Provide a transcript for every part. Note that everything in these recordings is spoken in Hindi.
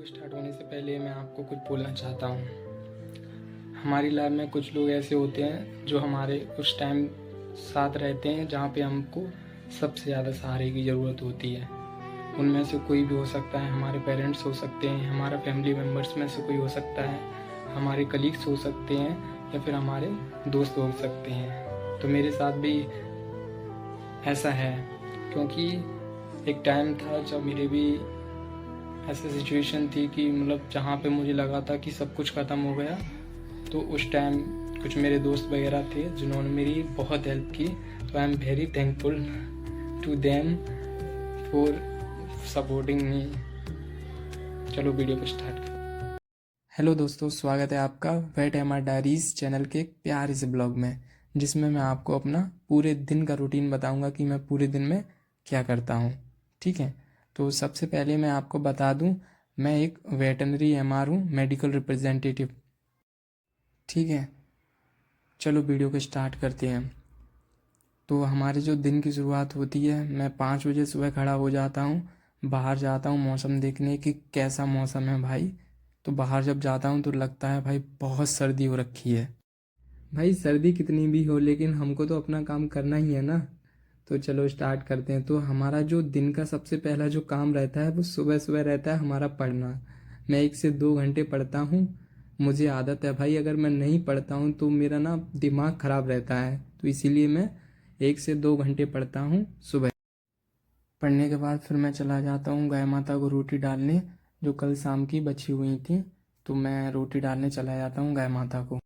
वीडियो स्टार्ट होने से पहले मैं आपको कुछ बोलना चाहता हूँ। हमारी लाइफ में कुछ लोग ऐसे होते हैं जो हमारे उस टाइम साथ रहते हैं जहाँ पे हमको सबसे ज़्यादा सहारे की ज़रूरत होती है। उनमें से कोई भी हो सकता है, हमारे पेरेंट्स हो सकते हैं, हमारा फैमिली मेम्बर्स में से कोई हो सकता है, हमारे कलीग्स हो सकते हैं या फिर हमारे दोस्त हो सकते हैं। तो मेरे साथ भी ऐसा है, क्योंकि एक टाइम था जब मेरे भी ऐसी सिचुएशन थी कि मतलब जहाँ पे मुझे लगा था कि सब कुछ ख़त्म हो गया। तो उस टाइम कुछ मेरे दोस्त वगैरह थे जिन्होंने मेरी बहुत हेल्प की। तो I am very thankful to them for supporting me. चलो वीडियो को स्टार्ट करें। हेलो दोस्तों, स्वागत है आपका वेट एमआर डायरीज चैनल के एक प्यारे से ब्लॉग में, जिसमें मैं आपको अपना पूरे दिन का रूटीन बताऊंगा कि मैं पूरे दिन में क्या करता हूँ। ठीक है, तो सबसे पहले मैं आपको बता दूं, मैं एक वेटनरी एमआर हूँ, मेडिकल रिप्रेजेंटेटिव। ठीक है, चलो वीडियो को स्टार्ट करते हैं। तो हमारे जो दिन की शुरुआत होती है, मैं 5 बजे सुबह खड़ा हो जाता हूँ, बाहर जाता हूँ मौसम देखने कि कैसा मौसम है भाई। तो बाहर जब जाता हूँ तो लगता है भाई बहुत सर्दी हो रखी है। भाई सर्दी कितनी भी हो लेकिन हमको तो अपना काम करना ही है ना। तो चलो स्टार्ट करते हैं। तो हमारा जो दिन का सबसे पहला जो काम रहता है वो सुबह सुबह रहता है हमारा पढ़ना। मैं 1 से 2 घंटे पढ़ता हूँ। मुझे आदत है भाई, अगर मैं नहीं पढ़ता हूँ तो मेरा ना दिमाग ख़राब रहता है, तो इसीलिए मैं 1 से 2 घंटे पढ़ता हूँ सुबह। पढ़ने के बाद फिर मैं चला जाता हूँ गाय माता को रोटी डालने, जो कल शाम की बची हुई थी। तो मैं रोटी डालने चला जाता हूँ गाय माता को।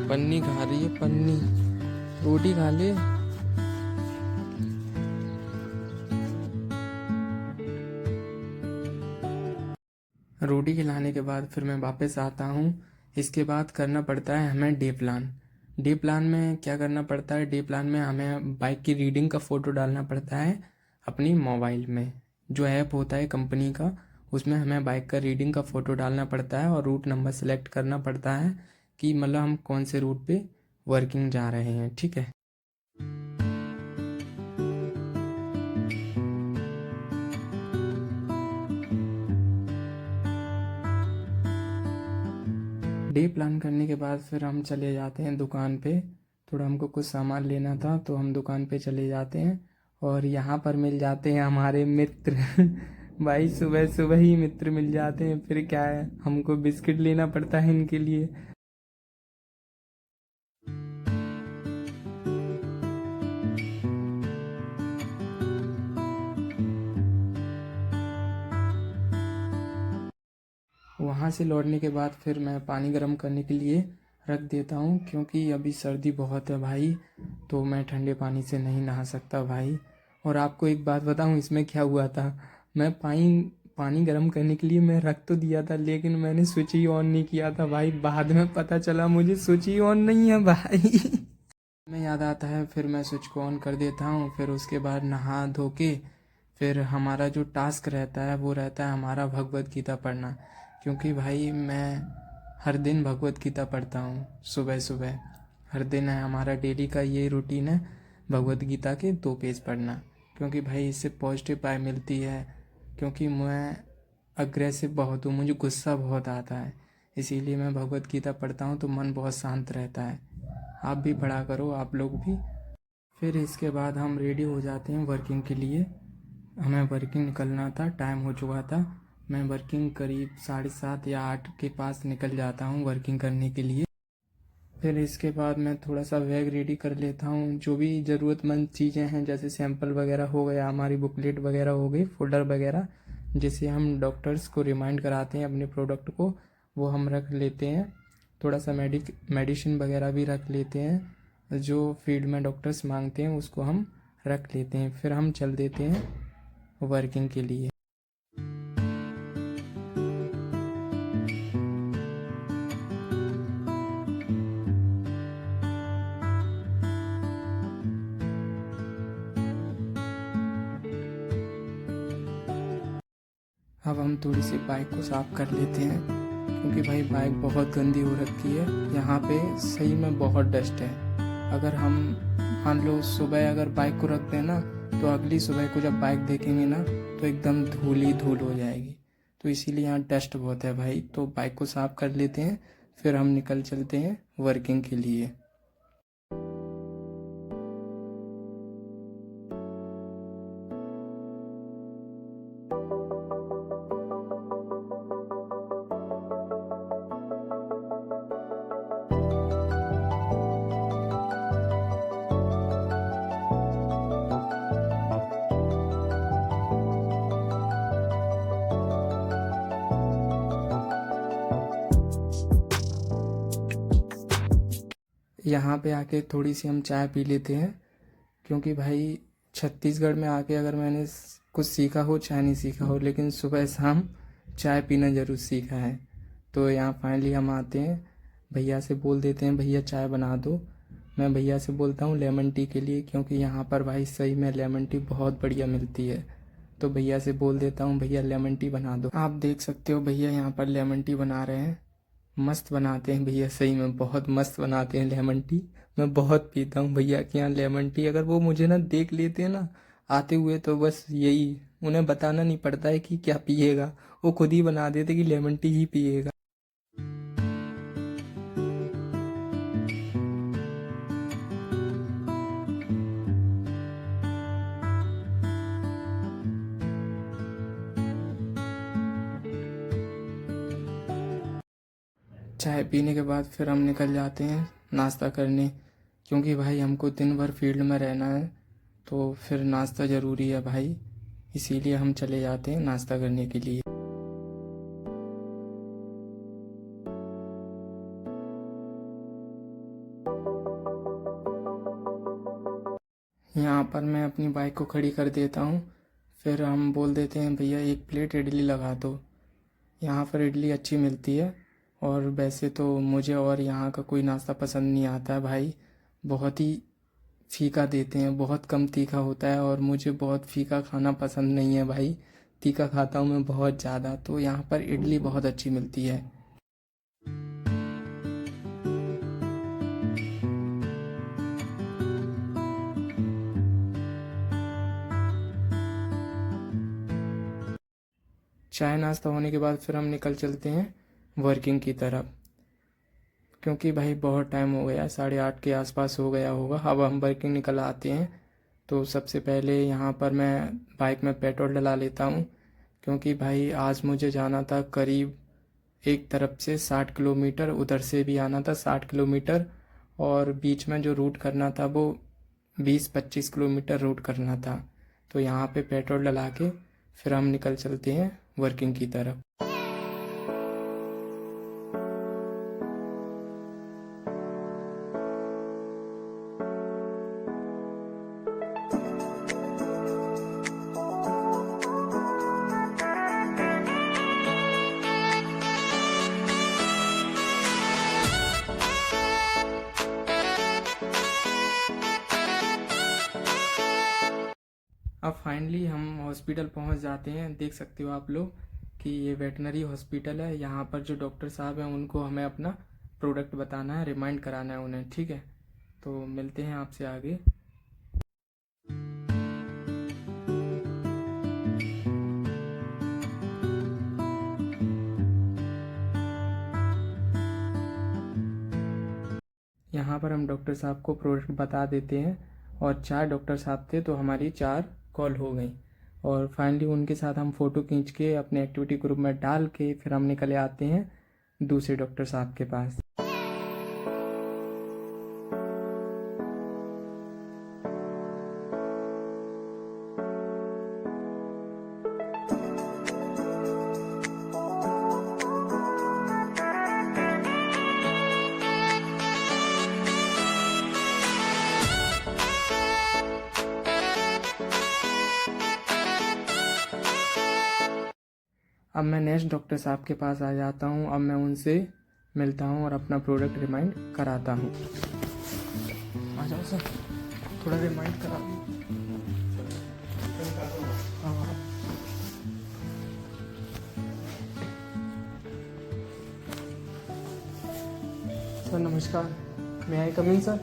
पन्नी खा रही है, पन्नी। रोटी खा ले। रोटी खिलाने के बाद फिर मैं वापस आता हूँ। इसके बाद करना पड़ता है हमें डे प्लान। डे प्लान में क्या करना पड़ता है, डे प्लान में हमें बाइक की रीडिंग का फ़ोटो डालना पड़ता है अपनी मोबाइल में। जो ऐप होता है कंपनी का, उसमें हमें बाइक का रीडिंग का फ़ोटो डालना पड़ता है और रूट नंबर सेलेक्ट करना पड़ता है कि मतलब हम कौन से रूट पे वर्किंग जा रहे हैं। ठीक है, डे प्लान करने के बाद फिर हम चले जाते हैं दुकान पे। थोड़ा हमको कुछ सामान लेना था तो हम दुकान पे चले जाते हैं और यहाँ पर मिल जाते हैं हमारे मित्र। भाई सुबह सुबह ही मित्र मिल जाते हैं, फिर क्या है, हमको बिस्किट लेना पड़ता है इनके लिए। वहाँ से लौटने के बाद फिर मैं पानी गर्म करने के लिए रख देता हूँ, क्योंकि अभी सर्दी बहुत है भाई, तो मैं ठंडे पानी से नहीं नहा सकता भाई। और आपको एक बात बताऊँ इसमें क्या हुआ था, मैं पानी गर्म करने के लिए मैं रख तो दिया था लेकिन मैंने स्विच ही ऑन नहीं किया था भाई। बाद में पता चला मुझे स्विच ही ऑन नहीं है भाई। मैं याद आता है फिर मैं स्विच को ऑन कर देता हूँ। फिर उसके बाद नहा धो के फिर हमारा जो टास्क रहता है वो रहता है हमारा भगवत गीता पढ़ना, क्योंकि भाई मैं हर दिन भगवत गीता पढ़ता हूँ सुबह सुबह। हर दिन है हमारा डेली का ये रूटीन है, भगवत गीता के 2 पेज पढ़ना, क्योंकि भाई इससे पॉजिटिव वाइब मिलती है। क्योंकि मैं अग्रेसिव बहुत हूँ, मुझे गुस्सा बहुत आता है, इसीलिए मैं भगवत गीता पढ़ता हूँ तो मन बहुत शांत रहता है। आप भी पढ़ा करो, आप लोग भी। फिर इसके बाद हम रेडी हो जाते हैं वर्किंग के लिए। हमें वर्किंग निकलना था, टाइम हो चुका था। मैं वर्किंग करीब 7:30 या 8 के पास निकल जाता हूँ वर्किंग करने के लिए। फिर इसके बाद मैं थोड़ा सा बैग रेडी कर लेता हूँ, जो भी ज़रूरतमंद चीज़ें हैं जैसे सैंपल वगैरह हो गया, हमारी बुकलेट वगैरह हो गई, फोल्डर वगैरह, जिसे हम डॉक्टर्स को रिमाइंड कराते हैं अपने प्रोडक्ट को, वो हम रख लेते हैं। थोड़ा सा मेडिसिन वगैरह भी रख लेते हैं, जो फील्ड में डॉक्टर्स मांगते हैं उसको हम रख लेते हैं। फिर हम चल देते हैं वर्किंग के लिए। अब हम थोड़ी सी बाइक को साफ़ कर लेते हैं, क्योंकि भाई बाइक बहुत गंदी हो रखी है। यहाँ पे सही में बहुत डस्ट है। अगर हम मान लो सुबह अगर बाइक को रख दें ना, तो अगली सुबह को जब बाइक देखेंगे ना तो एकदम धूल ही धूल हो जाएगी। तो इसीलिए यहाँ डस्ट बहुत है भाई। तो बाइक को साफ़ कर लेते हैं, फिर हम निकल चलते हैं वर्किंग के लिए। यहाँ पे आके थोड़ी सी हम चाय पी लेते हैं, क्योंकि भाई छत्तीसगढ़ में आके अगर मैंने कुछ सीखा हो चाहे नहीं सीखा हो, लेकिन सुबह शाम चाय पीना ज़रूर सीखा है। तो यहाँ फाइनली हम आते हैं, भैया से बोल देते हैं भैया चाय बना दो। मैं भैया से बोलता हूँ लेमन टी के लिए, क्योंकि यहाँ पर भाई सही में लेमन टी बहुत बढ़िया मिलती है। तो भैया से बोल देता हूँ भैया लेमन टी बना दो। आप देख सकते हो भैया यहाँ पर लेमन टी बना रहे हैं। मस्त बनाते हैं भैया, सही में बहुत मस्त बनाते हैं लेमन टी। मैं बहुत पीता हूँ भैया के यहाँ लेमन टी। अगर वो मुझे ना देख लेते हैं ना आते हुए, तो बस यही, उन्हें बताना नहीं पड़ता है कि क्या पिएगा, वो खुद ही बना देते कि लेमन टी ही पिएगा। चाय पीने के बाद फिर हम निकल जाते हैं नाश्ता करने, क्योंकि भाई हमको दिन भर फील्ड में रहना है, तो फिर नाश्ता ज़रूरी है भाई। इसीलिए हम चले जाते हैं नाश्ता करने के लिए। यहाँ पर मैं अपनी बाइक को खड़ी कर देता हूँ, फिर हम बोल देते हैं भैया एक प्लेट इडली लगा दो। यहाँ पर इडली अच्छी मिलती है, और वैसे तो मुझे और यहाँ का कोई नाश्ता पसंद नहीं आता है भाई। बहुत ही फीका देते हैं, बहुत कम तीखा होता है, और मुझे बहुत फीका खाना पसंद नहीं है भाई। तीखा खाता हूँ मैं बहुत ज़्यादा। तो यहाँ पर इडली बहुत अच्छी मिलती है। चाय नाश्ता होने के बाद फिर हम निकल चलते हैं वर्किंग की तरफ, क्योंकि भाई बहुत टाइम हो गया, 8:30 के आसपास हो गया होगा। अब हम वर्किंग निकल आते हैं। तो सबसे पहले यहाँ पर मैं बाइक में पेट्रोल डला लेता हूँ, क्योंकि भाई आज मुझे जाना था करीब एक तरफ से 60 किलोमीटर, उधर से भी आना था 60 किलोमीटर, और बीच में जो रूट करना था वो 20-25 किलोमीटर रूट करना था। तो यहाँ पे पेट्रोल डला के फिर हम निकल चलते हैं वर्किंग की तरफ। अब फाइनली हम हॉस्पिटल पहुंच जाते हैं। देख सकते हो आप लोग कि ये वेटनरी हॉस्पिटल है। यहाँ पर जो डॉक्टर साहब हैं उनको हमें अपना प्रोडक्ट बताना है, रिमाइंड कराना है उन्हें, ठीक है। तो मिलते हैं आपसे आगे। यहाँ पर हम डॉक्टर साहब को प्रोडक्ट बता देते हैं, और 4 डॉक्टर साहब थे, तो हमारी 4 कॉल हो गई। और फाइनली उनके साथ हम फ़ोटो खींच के अपने एक्टिविटी ग्रुप में डाल के फिर हम निकले आते हैं दूसरे डॉक्टर साहब के पास। अब मैं नेक्स्ट डॉक्टर साहब के पास आ जाता हूँ। अब मैं उनसे मिलता हूँ और अपना प्रोडक्ट रिमाइंड कराता हूँ। आ जाओ सर, थोड़ा रिमाइंड करा दो। नमस्कार, मैं आई कम इन सर?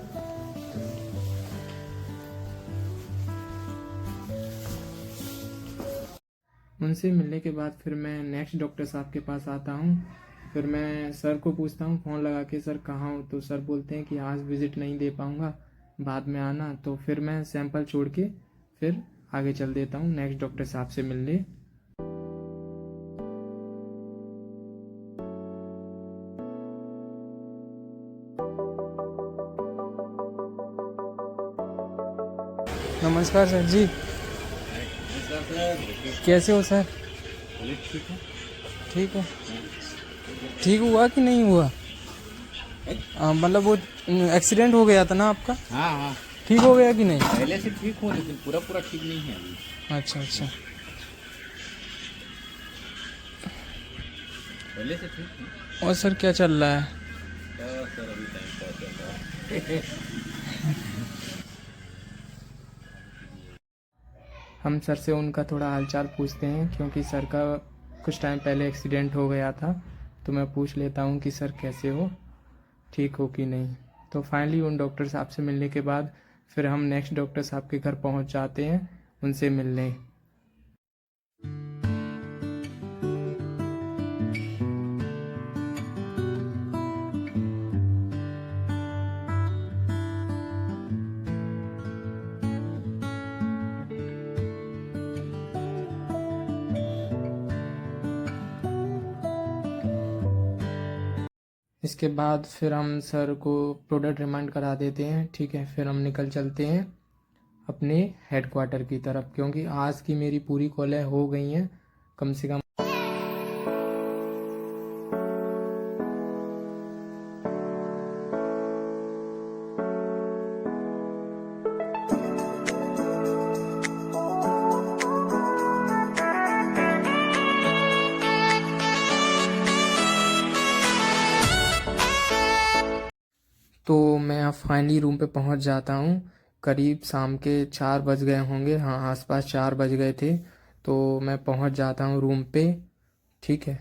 उनसे मिलने के बाद फिर मैं नेक्स्ट डॉक्टर साहब के पास आता हूँ। फिर मैं सर को पूछता हूँ फ़ोन लगा के, सर कहाँ हो? तो सर बोलते हैं कि आज विज़िट नहीं दे पाऊँगा, बाद में आना। तो फिर मैं सैंपल छोड़ के फिर आगे चल देता हूँ नेक्स्ट डॉक्टर साहब से मिलने। नमस्कार सर जी, कैसे हो सर? ठीक है। ठीक हुआ कि नहीं हुआ? मतलब वो एक्सीडेंट हो गया था ना आपका? हाँ हाँ, ठीक हो गया कि नहीं? पहले से ठीक हो लेकिन पूरा पूरा ठीक नहीं है अभी। अच्छा अच्छा। पहले से ठीक है। और सर क्या चल रहा है? सर अभी टाइम पास चल रहा है। हम सर से उनका थोड़ा हालचाल पूछते हैं, क्योंकि सर का कुछ टाइम पहले एक्सीडेंट हो गया था। तो मैं पूछ लेता हूँ कि सर कैसे हो, ठीक हो कि नहीं। तो फाइनली उन डॉक्टर साहब से मिलने के बाद फिर हम नेक्स्ट डॉक्टर साहब के घर पहुँच जाते हैं उनसे मिलने। इसके बाद फिर हम सर को प्रोडक्ट रिमाइंड करा देते हैं, ठीक है। फिर हम निकल चलते हैं अपने हेडक्वार्टर की तरफ, क्योंकि आज की मेरी पूरी कॉलें हो गई हैं कम से कम। तो मैं अब फाइनली रूम पे पहुंच जाता हूं। करीब शाम के 4 बज गए होंगे, हाँ आसपास 4 बज गए थे। तो मैं पहुंच जाता हूं रूम पे, ठीक है।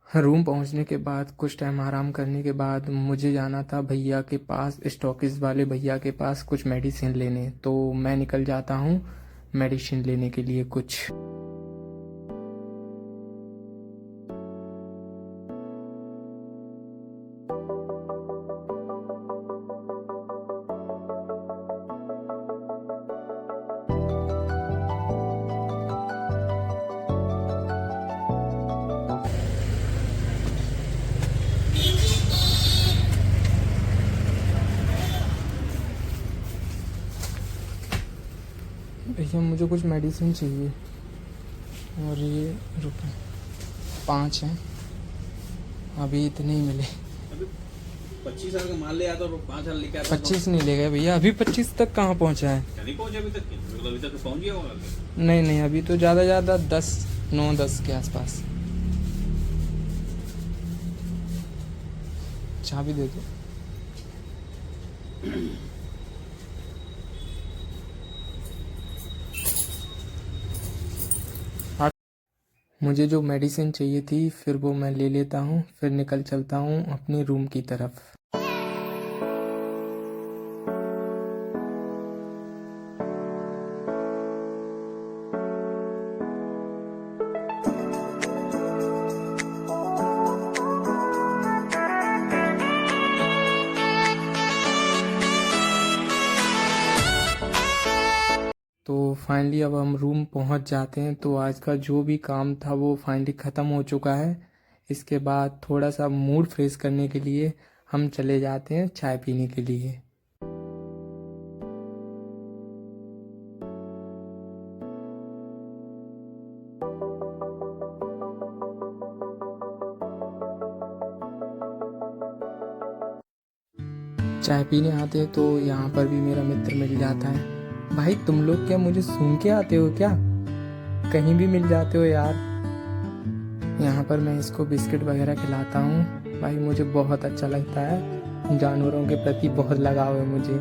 रूम पहुंचने के बाद कुछ टाइम आराम करने के बाद मुझे जाना था भैया के पास, स्टॉकिस्ट वाले भैया के पास कुछ मेडिसिन लेने। तो मैं निकल जाता हूं मेडिसिन लेने के लिए कुछ। भैया मुझे कुछ मेडिसिन चाहिए, और ये रुपये 5 हैं, अभी इतने ही मिले। 25,000 का माल ले आता और 5,000 लेके आता। 25 नहीं ले गए भैया, अभी 25 तक कहाँ पहुँचा है? नहीं पहुंचे अभी तक? अभी तक तो पहुंच गया होगा। नहीं नहीं, अभी तो ज़्यादा 10, 9-10 के आसपास। चाबी दे दो। मुझे जो मेडिसिन चाहिए थी फिर वो मैं ले लेता हूँ, फिर निकल चलता हूँ अपने रूम की तरफ। तो फाइनली अब हम रूम पहुंच जाते हैं। तो आज का जो भी काम था वो फाइनली ख़त्म हो चुका है। इसके बाद थोड़ा सा मूड फ्रेश करने के लिए हम चले जाते हैं चाय पीने के लिए। चाय पीने आते हैं तो यहाँ पर भी मेरा मित्र मिल जाता है। भाई तुम लोग क्या मुझे सूंघ के आते हो क्या? कहीं भी मिल जाते हो यार। यहाँ पर मैं इसको बिस्किट वगैरह खिलाता हूँ। भाई मुझे बहुत अच्छा लगता है, जानवरों के प्रति बहुत लगाव है मुझे,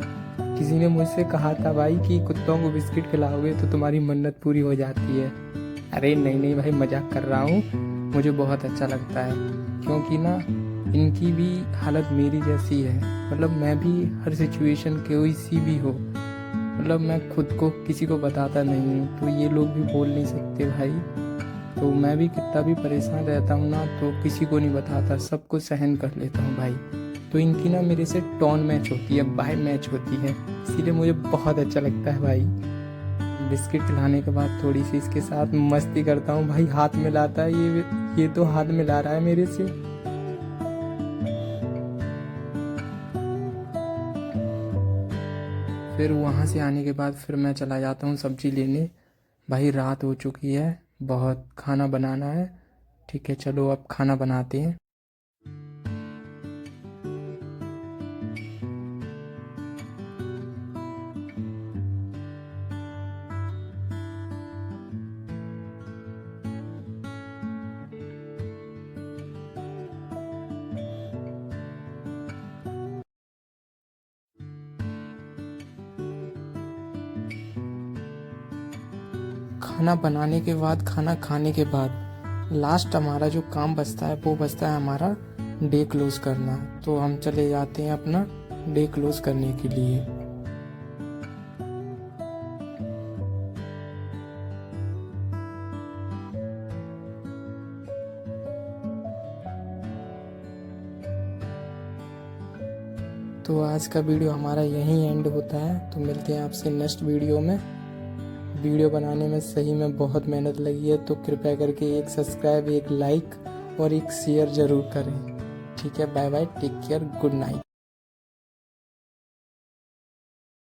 किसी ने मुझसे कहा था भाई कि कुत्तों को बिस्किट खिलाओगे तो तुम्हारी मन्नत पूरी हो जाती है। अरे नहीं नहीं भाई, मजाक कर रहा हूँ। मुझे बहुत अच्छा लगता है क्योंकि ना इनकी भी हालत मेरी जैसी है। मतलब मैं भी हर सिचुएशन कोई सी भी हो, मतलब मैं खुद को किसी को बताता नहीं हूँ, तो ये लोग भी बोल नहीं सकते भाई। तो मैं भी कितना भी परेशान रहता हूँ ना तो किसी को नहीं बताता, सबको सहन कर लेता हूँ भाई। तो इनकी ना मेरे से टोन मैच होती है, बाय मैच होती है, इसीलिए मुझे बहुत अच्छा लगता है भाई। बिस्किट खिलाने के बाद थोड़ी सी इसके साथ मस्ती करता हूँ भाई। हाथ मिलाता है ये तो हाथ मिला रहा है मेरे से। फिर वहाँ से आने के बाद फिर मैं चला जाता हूँ सब्जी लेने। भाई रात हो चुकी है, बहुत खाना बनाना है। ठीक है चलो अब खाना बनाते हैं। खाना बनाने के बाद, खाना खाने के बाद लास्ट हमारा जो काम बचता है वो बचता है हमारा डे क्लोज करना। तो हम चले जाते हैं अपना डे क्लोज करने के लिए। तो आज का वीडियो हमारा यहीं एंड होता है। तो मिलते हैं आपसे नेक्स्ट वीडियो में। वीडियो बनाने में सही में बहुत मेहनत लगी है, तो कृपया करके एक सब्सक्राइब, एक लाइक और एक शेयर ज़रूर करें। ठीक है, bye bye, take care, good night.